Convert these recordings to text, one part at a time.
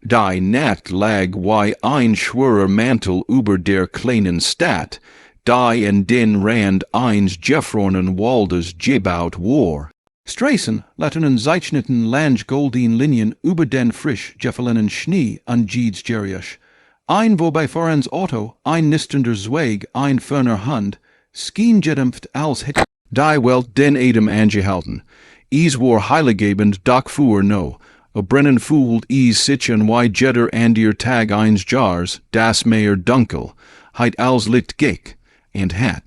Die Nacht lag wie ein schwerer Mantel über der kleinen Stadt, die en den Rand eins gefrorenen Waldes gebaut war. Straßen laternen zeichneten lange goldene Linien über den frisch gefallenen Schnee an Jeeds Geriasch. Ein wobei vorans Auto, ein nistender Zweig, ein ferner Hand, skien gedämpft als het die Welt den Adem angehalten. Is war heiliggebend dak fuhr no, a brennen fooled is sich an wie jedder andier tag eins jars, das Meyer dunkel, heit als licht gek, and hat.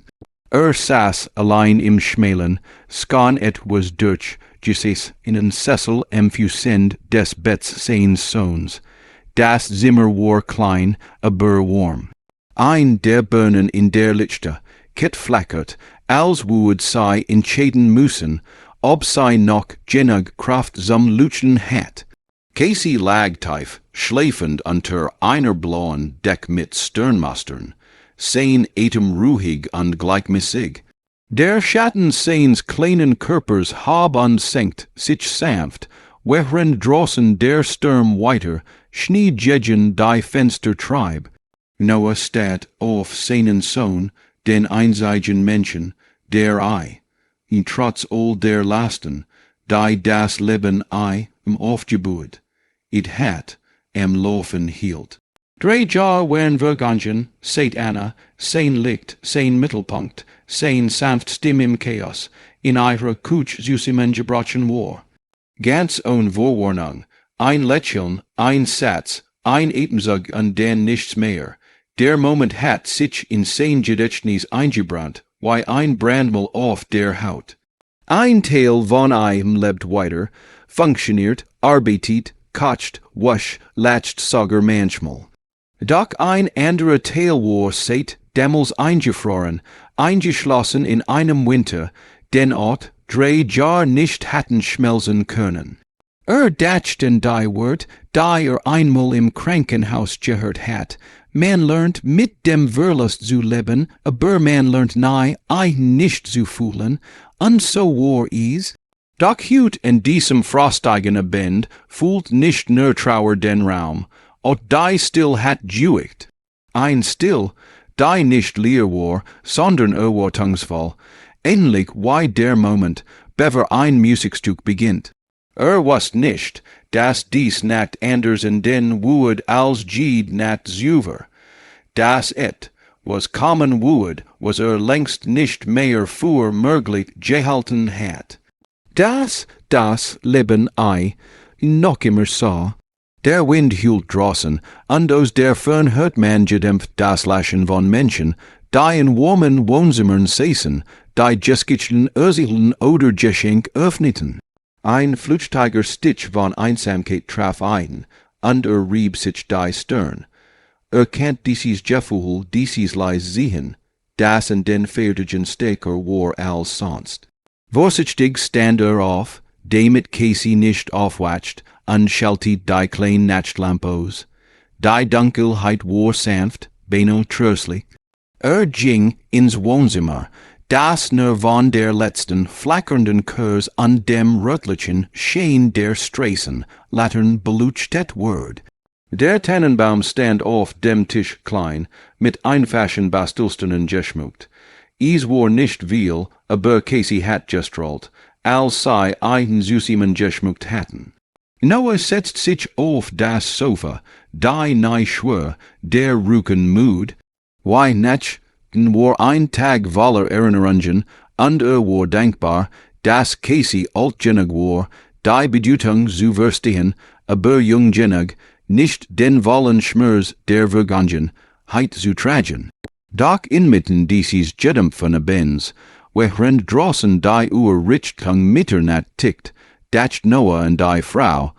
Saß allein im Schmelen, skan et was Deutsch, Jesus in een Cecil empfusend des Betts seines Sohns. Das Zimmer war klein, aber warm. Ein der Birnen in der Lichte, ket flackert, als would sei in Chaden müssen, ob sei noch genug Kraft zum Luchen hat. Casey lag tief, schläfend unter einer blauen Deck mit Sternmastern, sein Atem ruhig und gleichmäßig. Der Schatten seines kleinen Körpers hab und senkt sich sanft, während draußen der Sturm weiter Schneejedgen die Fenster treib. Noah stat auf seinen Sohn, den einzigen Menschen, der trotz all der Lasten, die das Leben im Aufgebot, it hat Laufen hielt. 3 Jahre waren vergangen, seit Anna, sein Licht, sein Mittelpunkt, sein sanft Stimm im Chaos, in ihrer Kutsch zusammengebrochen war. Ganz ohne Vorwarnung, ein Lächeln, ein Satz, ein Atemzug und dann nichts mehr. Der Moment hat sich in sein Gedächtnis eingebrannt, wie ein Brandmal auf der Haut. Ein Teil von ihm lebt weiter, funktioniert, arbeitet, kocht, wascht, latscht sogar manchmal. Doch ein anderer Teil war seit damals eingefroren, eingeschlossen in einem Winter, den Ort 3 Jahre nicht hatten schmelzen können. Dachten die Wort, die einmal im Krankenhaus gehört hat. Man lernt mit dem Verlust zu leben, aber man lernt nie, nicht zu fühlen, und so war es. Doch hüt in diesem frostigen Bend fühlt nicht nur Trauer den Raum, und die still hat juicht. Ein Still, die nicht leer war, sondern erwartungsvoll, ähnlich wie der Moment, bever ein Musikstück beginnt. Was nicht, dass dies nicht anders in den woord als Jeed nicht zuver. Das was kommen woord, was längst nicht mehr für möglich gehalten hat. Das Leben noch immer so. Der Wind hüllt draußen, und aus der Fern hört man gedämpft das Lachen von Menschen, die in warmen Wohnzimmern säßen, die geskitchten Ursichlen oder Geschenk öffneten. Ein flüchtiger Stitch von Einsamkeit traf ein, und rieb sich die Stirn. Kennt dieses Gefühl, dieses leis sehen, das in den fertigen Stecker war als sonst. Vorsichtig stand auf, damit Casey nicht aufwacht, und schaltet die kleinen Nachtlampos. Die Dunkelheit war sanft, beinahe tröstlich. Ging ins Wohnzimmer, das nur von der letzten flackernden Kurs an dem rötlichen Schein der Straßen Latern beleuchtet ward. Der Tannenbaum stand auf dem Tisch klein, mit einfachen Bastelsternen geschmückt. Es war nicht viel, aber Casey hat gestrahlt, als sei einen zusammen geschmückt hatten. Noah setzt sich auf das Sofa, die nahe schwör, der Rücken müd. Why nicht, war ein Tag voller Erinnerungen, und war dankbar, dass Casey alt genug war, die Bedeutung zu verstehen, aber jung genug, nicht den vollen Schmerz der Vergangenheit zu tragen. Doch inmitten dieses gedämpften Bens, während draußen die Uhr Richtung Mitternacht tickt, dacht Noah und die Frau,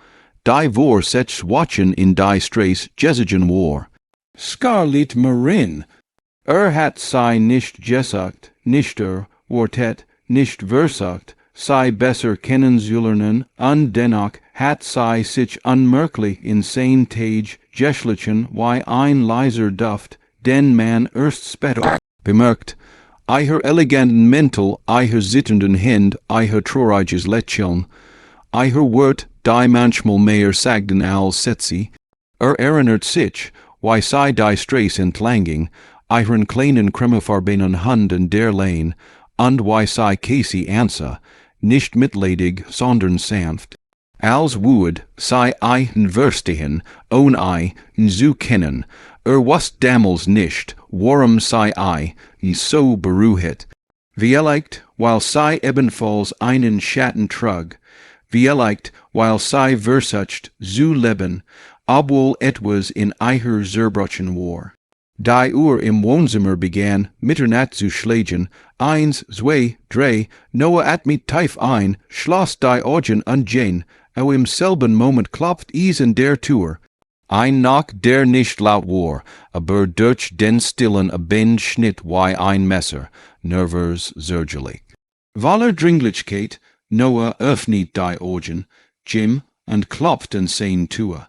die vor sich watchen in die Straße gesiegen war. Scarlet Marin, hat sei nicht gesagt, nicht wortet, nicht versagt, sei besser kennenzulernen, und dennoch hat sei sich unmerklich in sein Tage geschlichen wie ein leiser Duft, den man erst später bemerkt. Eiher eleganten Mäntel, eiher zitternden Händ, eiher trauriges Lächeln, eiher Wort, die manchmal mehr sagten als Sätze, Erinnert sich, why sei die Strace entlanging, ihren kleinen Kremmerfarbenen Hand in der Lane, und why sei Casey answer, nicht mitleidig, sondern sanft. Als woed, sei ein verstehen, own I, zu kennen, was damals nicht, warum sei I, so berührt. Vielleicht, weil sei ebenfalls einen Schatten trug, vielleicht, weil sei versucht, zu leben, obwohl etwas in eicher zerbrochen war. Die im Wohnzimmer begann, Mitternacht zu schlagen, 1, 2, 3, Noah at mit tief ein, schloss die Augen an Jane, im selben Moment klopft in der Tür. Ein Knock, der nicht laut war, aber durch den stillen Abend schnitt wie ein Messer, nervös zögerlich. Voller Dringlichkeit, Noah öffnet die Augen, Jim, und klopft an sein Tür.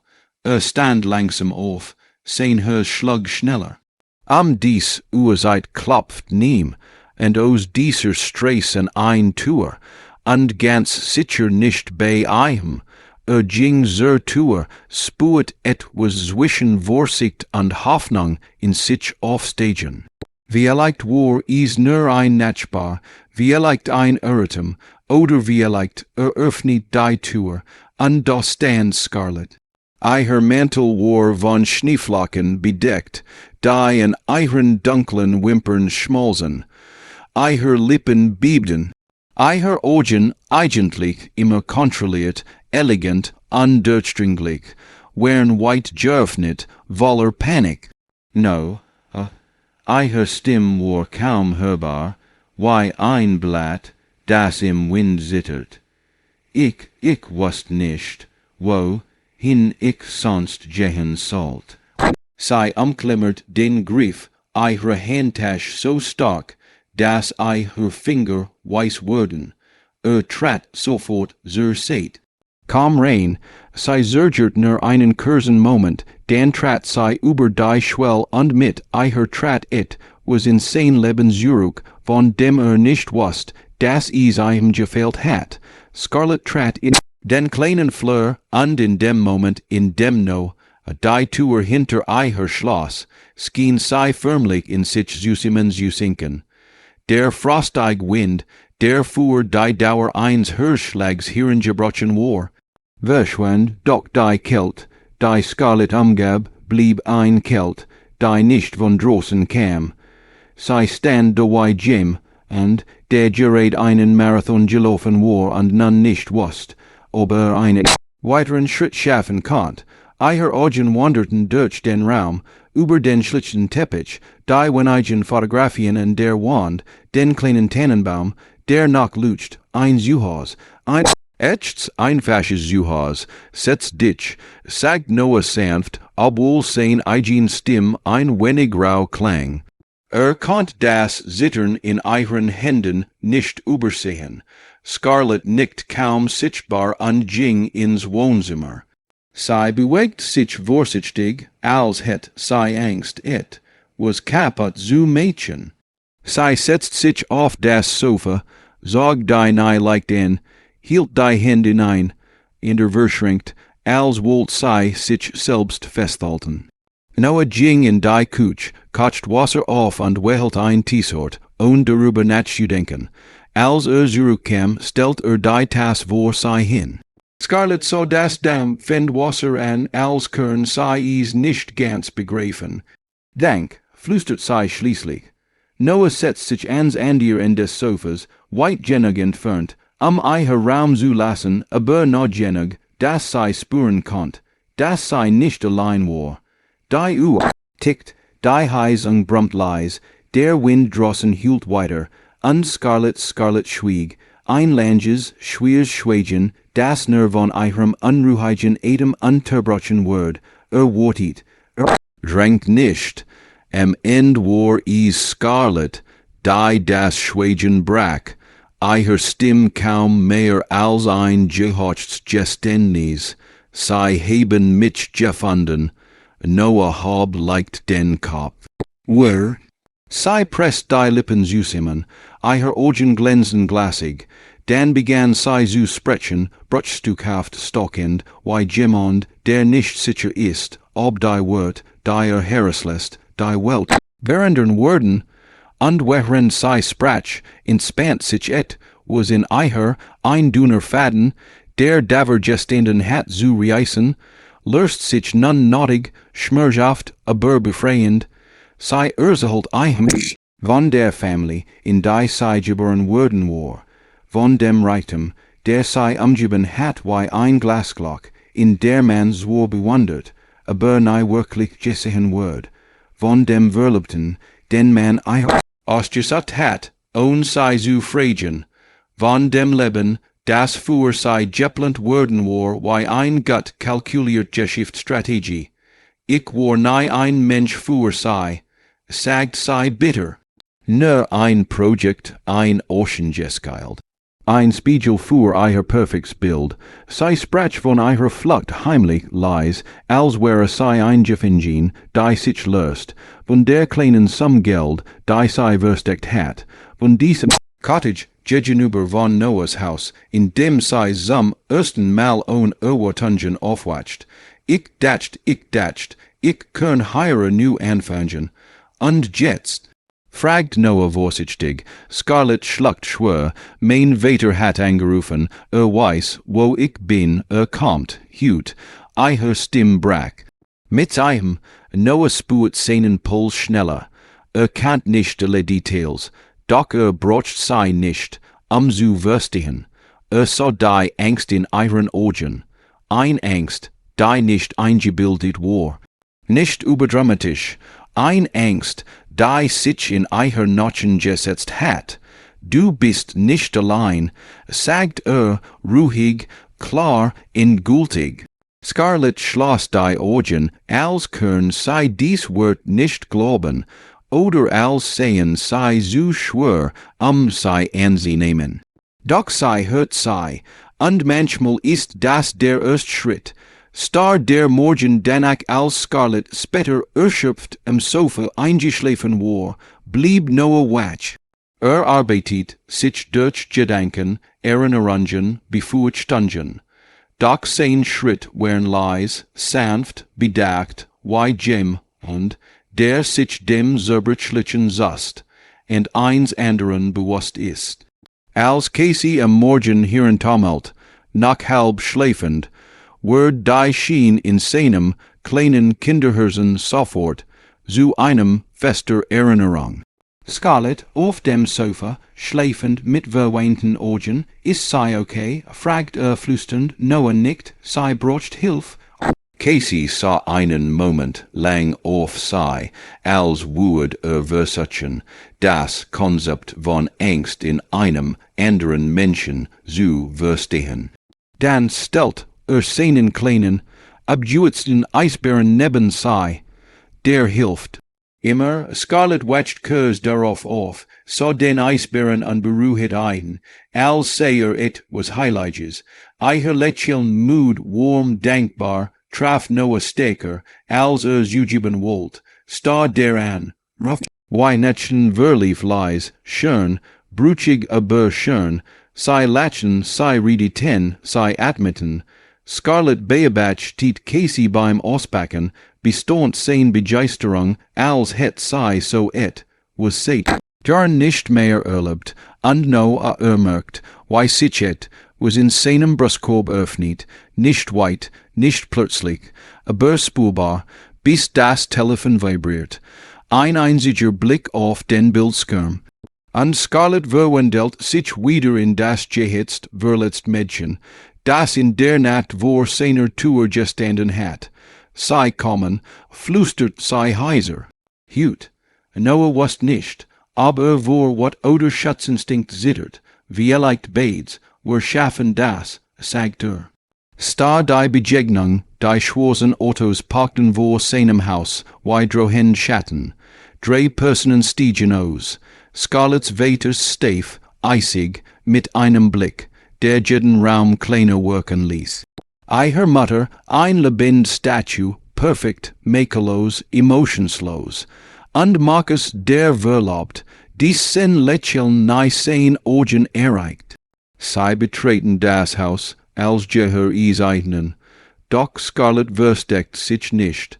Stand langsam auf, sein Herz schlug schneller. Am dies Uhrzeit klopft niem, und aus dieser Straße ein Tür, und ganz sicher nicht bei einem. Ging zur Tür, spuet etwas zwischen Vorsicht und Hoffnung in sich aufsteigen. Vielleicht war nur ein Nachbar, vielleicht ein Irrtum, oder vielleicht öffnet die Tür, und da stand Scarlett. Ihr Mantel war von Schneeflocken bedeckt, die in ihren dunklen Wimpern schmolzen. Ihr Lippen bebten, ihr Augen eigentlich immer kontrolliert, elegant, undurchdringlich, wären weit geöffnet, voller Panik. No, ihr Stimme war kaum hörbar, wie ein Blatt, das im Wind zittert. Ich wusste nicht, wohin ich sonst gehen sollte. Sie umklammert den Griff ihrer Handtasche so stark, dass ihr Finger weiß wurden. Trat sofort zur Seite. Kaum rein, sie zögert nur einen kurzen Moment, dann trat sie über die Schwelle und mit ihr Trat was in sein Leben zurück, von dem nicht wusste, dass ihm gefehlt hat. Scarlett trat in den kleinen Fleur und in dem Moment, in dem die Tür hinter ihr schloss, schien sie förmlich in sich zusammenzusinken. Der frostige Wind, der fuhr die Dauer eines Herzschlags hereingebrochen war, verschwand doch die Kälte, die Scarlett umgab, blieb ein Kälte, die nicht von draußen kam. Sie stand da wie Jim, und der gerade einen Marathon gelaufen war und nun nicht wusste, ob einen weiteren Schritt schaffen konnte. Ihre Augen wanderten durch den Raum, über den schlichten Teppich, die wenigen Fotografien an der Wand, den kleinen Tannenbaum, der noch lutscht, ein Zuhause, ein echtes, einfaches Zuhause, setzt dich, sagt Noah sanft, obwohl sein eigen Stimme ein wenig rau klang. Konnte das Zittern in ihren Händen nicht übersehen. Scarlett nickt kaum sichtbar und ging ins Wohnzimmer. Sie bewegt sich vorsichtig, als hätt sie Angst, was kaputt zu Mädchen. Sie setzt sich auf das Sofa, zog die Leicht an, hielt die Hände hinein, in der verschränkt, als wollt sie sich selbst festhalten. Noah ging in die Küche, kocht Wasser auf und wählt ein Teesort, ohne darüber nachzudenken. Als zurückkam, stellt die Tasse vor sie hin. Scarlett sah das dampfende Wasser an, als können sie es nicht ganz begreifen. Dank, flüstert sie schließlich. Noah setzt sich ans Ende des Sofas, weit genug entfernt, ihr Raum zu lassen, aber noch genug, dass sie spüren konnte, dass sie nicht allein war. Die Uhr tickt, die Heizung brummt leise, der Wind draußen hielt weiter, und Scarlett schwieg, ein langes, schweres Schweigen, das nur von ihrem unruhigen Atem unterbrochen wurde, wartet, drängt nicht. Am Ende war es Scarlett, die das Schweigen brach, ihr Stimme kaum mehr als ein gehauchtes Geständnis. Sie haben mich gefunden. Noah hob leicht den Kopf. Sie presst die Lippen zusammen, ihr Augen glänzen glasig. Dann begann sie zu sprechen, bruchstückhaft stockend, wie jemand, der nicht sicher ist, ob die Wort, die Herreslässt, die Welt, verandern worden, und weren sei sprach, in spant sich et, was in eiher, ein duner Faden, der daver gestanden hat zu reisen, lurst sich nun nottig, schmerzaft, aber befreiend, sei erzahold eichem, von der Family, in die sei geboren worden war, von dem Reichtum, der sei umgeben hat wie ein Glasglock, in der man zwar bewundert, aber nie wirklich gesehen wird, von dem Verlobten, den man ausgesucht hat, ohne sei zu fragen, von dem Leben, das für sei geplant worden war, wie ein gut kalkuliert Geschäftsstrategie. Ich war nie ein Mensch für sei, sagt sei bitter. Nur ein Projekt, ein Oceangeschild. Ein Spiegel für ihr perfektes Bild, sei sprach von ihrer Flucht heimlich leis, als wäre sei ein Jeffingin, die sich löst, von der kleinen Sum Geld, die sei versteckt hat, von diesem Cottage gegenüber von Noahs Haus, in dem sei zum ersten Mal ohne Erwartungen aufwacht. Ich dacht, ich kann hier nu anfangen. Und jetzt, fragt Noah vorsichtig, Scarlett schluckt schwer, mein Vater hat angerufen, weiß, wo ich bin, kommt, hut, eiher Stimm brach. Mit einem, Noah spürt seinen Puls schneller, kannt nicht alle Details, doch brocht sei nicht, zu verstehen, so die Angst in ihren Augen, ein Angst, die nicht eingebildet war, nicht überdramatisch, ein Angst, die sich in ihr Nochen gesetzt hat. Du bist nicht allein, sagt ruhig, klar, endgültig. Scarlett schloss die Augen, als können sei dies Wort nicht glauben, oder als sehen sei zu schwer, sei anzunehmen. Doch sei hört sei, und manchmal ist das der erste Schritt. Star der Morgen danach als Scarlett später erschöpft am Sofa eingeschlafen war, blieb Noah wach. Arbeitet sich durch Gedanken, Erinnerungen, bevor Stunden. Doch sein Schritt waren leis, sanft, bedacht, wie Jem, und der sich dem zerbrechlichen Zust, und eins anderen bewusst ist. Als Casey am Morgen hören Tumult, noch halb schlafend, wird die Schien in seinem kleinen Kinderherzen sofort zu einem fester Erinnerung. Scarlett auf dem Sofa, schlafend mit verweinten Augen, ist sei okay, fragt flüsternd, Noah nickt, sei braucht Hilf. Casey sah einen Moment lang auf sei, als würde versuchen, das Konzept von Angst in einem anderen Menschen zu verstehen. Dann stellt seinen kleinen, abgeützten Eisbären neben sei, der hilft. Immer Scarlett wacht kurz darauf auf, sah den Eisbären an berührt ein, als sei et was Heiliges, ihr lächeln müd, warm, dankbar, traf Noah Steker, als zugeben wollt, star daran, ruff, Weihnachten verlief leis, schön, brüchig aber schön, sei lachen, sei rediten, sei atmeten, Scarlett beobacht tiet Casey beim Auspacken, bestaunt sein Begeisterung, als het sei so et, was seht, Jarn nicht mehr erlebt, und Noah merkt, wie sich et, was in seinem Brustkorb öffnet, nicht weit, nicht plötzlich, aber spürbar, bis das Telefon vibriert. Ein einziger Blick auf den Bildschirm. Und Scarlett verwandelt sich wieder in das gehetzt, verletzt Mädchen, das in der Nacht vor seiner Tür gestanden hat. Sei kommen, flüstert sei heiser. Hut, Noah wusst nicht, aber vor wat oder Schutzinstinkt zittert, wie leicht Bades, wir schaffen das, sagt Sta die Begegnung, die schwarzen Autos parkten vor seinem Haus, wie drohen Schatten. Drei Personen stiegen aus. Scarletts Vaters steif, eisig, mit einem Blick, der jeden Raum kleiner wirken ließ. Ihre Mutter, ein lebend Statue, perfekt, makellos, emotionslos. Und Marcus der Verlobt, dies sein Lächeln nahe sein Augen erreicht. Sie betreten das Haus, als Jeher is eignen. Doch Scarlett versteckt sich nicht.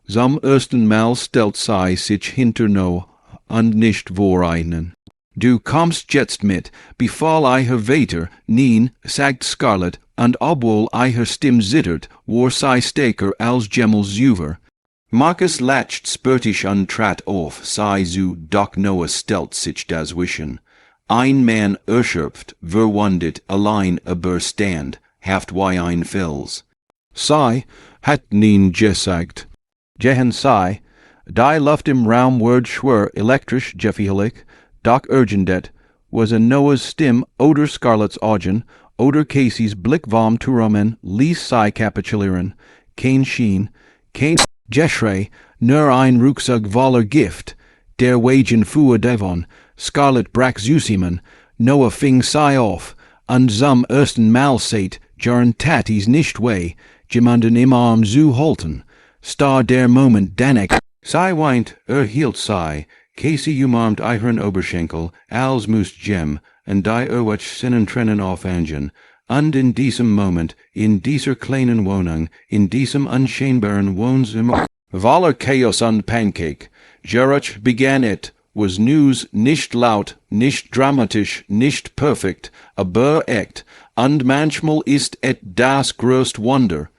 Zum ersten Mal stellt sei sich hinter no und nicht vor einen. Du kommst jetzt mit, befahl I her weiter, nien, sagt Scarlett, und obwohl I her Stimm zittert, war sei steker als Gemmels Juver. Marcus lacht spurtig und trat auf, sei zu doch Noah stellt sich das Wischen. Ein Mann erschöpft, verwundet, allein aber stand, haft wie ein Fels. Sei, hat nien gesagt. Jehen sei, die Luft im Raum word schwer elektrisch jeffihelig, doch urgendet, was a Noah's Stimm oder Scarlett's Augen, oder Casey's Blick vom Turamen, ließ sei kapitulieren, kein Schien, kein Jeschrei, nur ein Rucksack voller Gift, der Wagen fuhr Devon, Scarlett brach Zusiman, Noah fing sei auf, und zum ersten Mal seit, Jern Tatis nicht weh, jemanden im Arm zu halten, star der Moment Danek, sei weint, hielt sei, Casey umarmt ihren Oberschenkel, als Mus Jem, und die Erwatch sinnen trennen auf Angen, und in diesem Moment, in dieser kleinen Wohnung, in diesem unscheinbaren Wohnzimmer, voller Chaos und Pancake, Gerach begann it, was News nicht laut, nicht dramatisch, nicht perfekt, aber echt, und manchmal ist et das größte Wunder,